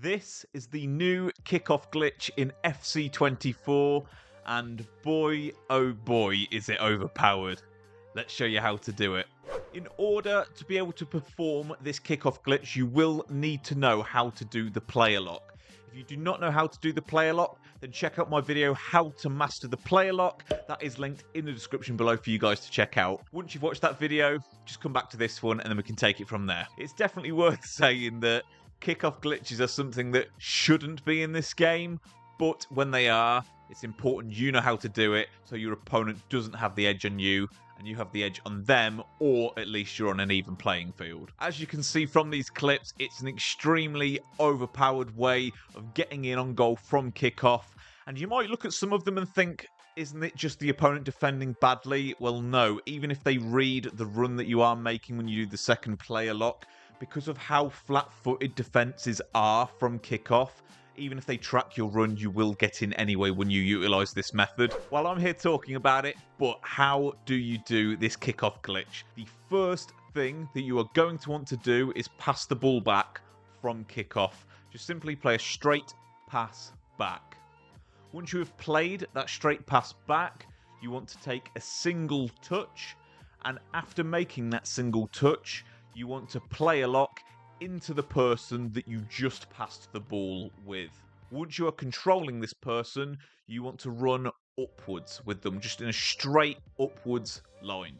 This is the new kickoff glitch in FC24, and boy, oh boy, is it overpowered. Let's show you how to do it. In order to be able to perform this kickoff glitch, you will need to know how to do the player lock. If you do not know how to do the player lock, then check out my video, How to Master the Player Lock. That is linked in the description below for you guys to check out. Once you've watched that video, just come back to this one and then we can take it from there. It's definitely worth saying that kickoff glitches are something that shouldn't be in this game, but when they are, it's important you know how to do it so your opponent doesn't have the edge on you and you have the edge on them, or at least you're on an even playing field. As you can see from these clips, it's an extremely overpowered way of getting in on goal from kickoff, and you might look at some of them and think, isn't it just the opponent defending badly? Well, no. Even if they read the run that you are making when you do the second player lock, because of how flat-footed defenses are from kickoff, even if they track your run, you will get in anyway when you utilize this method. While I'm here talking about it, but how do you do this kickoff glitch? The first thing that you are going to want to do is pass the ball back from kickoff. Just simply play a straight pass back. Once you have played that straight pass back, you want to take a single touch, and after making that single touch, you want to play a lock into the person that you just passed the ball with. Once you are controlling this person, you want to run upwards with them, just in a straight upwards line.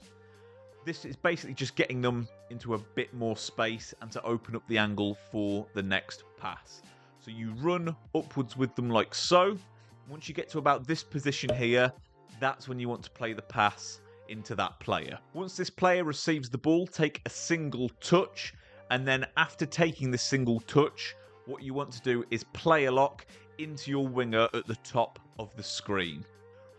This is basically just getting them into a bit more space and to open up the angle for the next pass. So you run upwards with them like so. Once you get to about this position here, that's when you want to play the pass into that player. Once this player receives the ball, take a single touch, and then after taking the single touch, what you want to do is play a lock into your winger at the top of the screen.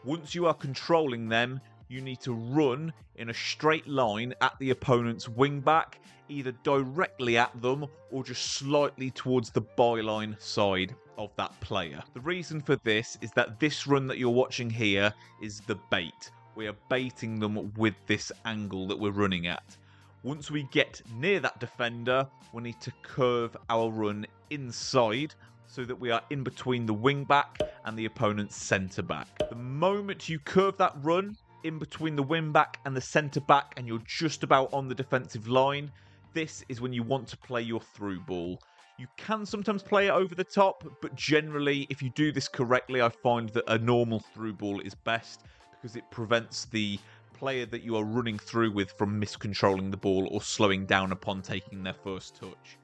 Once you are controlling them, you need to run in a straight line at the opponent's wing back, either directly at them or just slightly towards the byline side of that player. The reason for this is that this run that you're watching here is the bait. We are baiting them with this angle that we're running at. Once we get near that defender, we need to curve our run inside so that we are in between the wing back and the opponent's centre back. The moment you curve that run in between the wing back and the centre back and you're just about on the defensive line, this is when you want to play your through ball. You can sometimes play it over the top, but generally, if you do this correctly, I find that a normal through ball is best because it prevents the player that you are running through with from miscontrolling the ball or slowing down upon taking their first touch.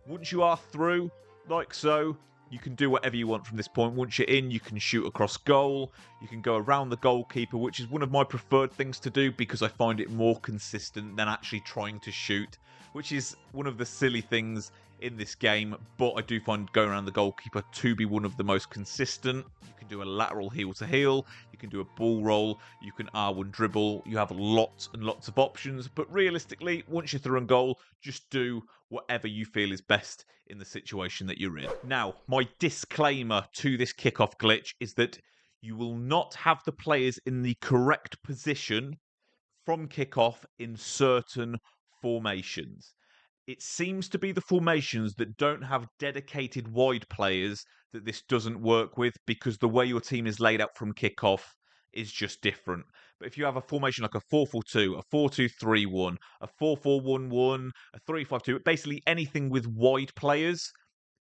Once you are through, like so, you can do whatever you want from this point. Once you're in, you can shoot across goal. You can go around the goalkeeper, which is one of my preferred things to do because I find it more consistent than actually trying to shoot, which is one of the silly things in this game, but I do find going around the goalkeeper to be one of the most consistent. You can do a lateral heel to heel, you can do a ball roll, you can R1 dribble, you have lots and lots of options, but realistically, once you're through on goal, just do whatever you feel is best in the situation that you're in. Now, my disclaimer to this kickoff glitch is that you will not have the players in the correct position from kickoff in certain formations. It seems to be the formations that don't have dedicated wide players that this doesn't work with, because the way your team is laid out from kickoff is just different. But if you have a formation like a 4-4-2, a 4-2-3-1, a 4-4-1-1, a 3-5-2, basically anything with wide players,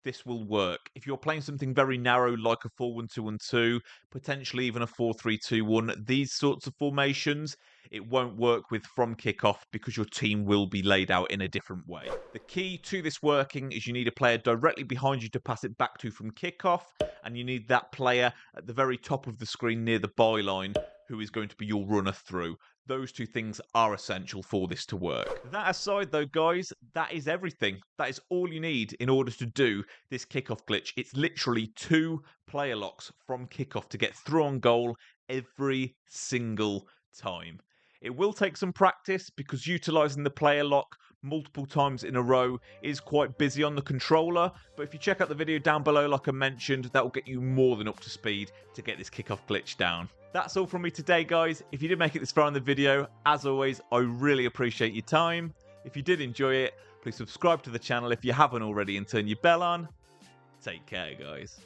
this will work. If you're playing something very narrow like a 4-1-2-1-2, potentially even a 4-3-2-1, these sorts of formations, it won't work with from kickoff because your team will be laid out in a different way. The key to this working is you need a player directly behind you to pass it back to from kickoff, and you need that player at the very top of the screen near the byline who is going to be your runner through. Those two things are essential for this to work. That aside though, guys, that is everything. That is all you need in order to do this kickoff glitch. It's literally 2 player locks from kickoff to get through on goal every single time. It will take some practice because utilising the player lock multiple times in a row is quite busy on the controller, but if you check out the video down below, like I mentioned, that will get you more than up to speed to get this kickoff glitch down. That's all from me today, guys. If you did make it this far in the video, as always, I really appreciate your time. If you did enjoy it, please subscribe to the channel if you haven't already and turn your bell on. Take care, guys.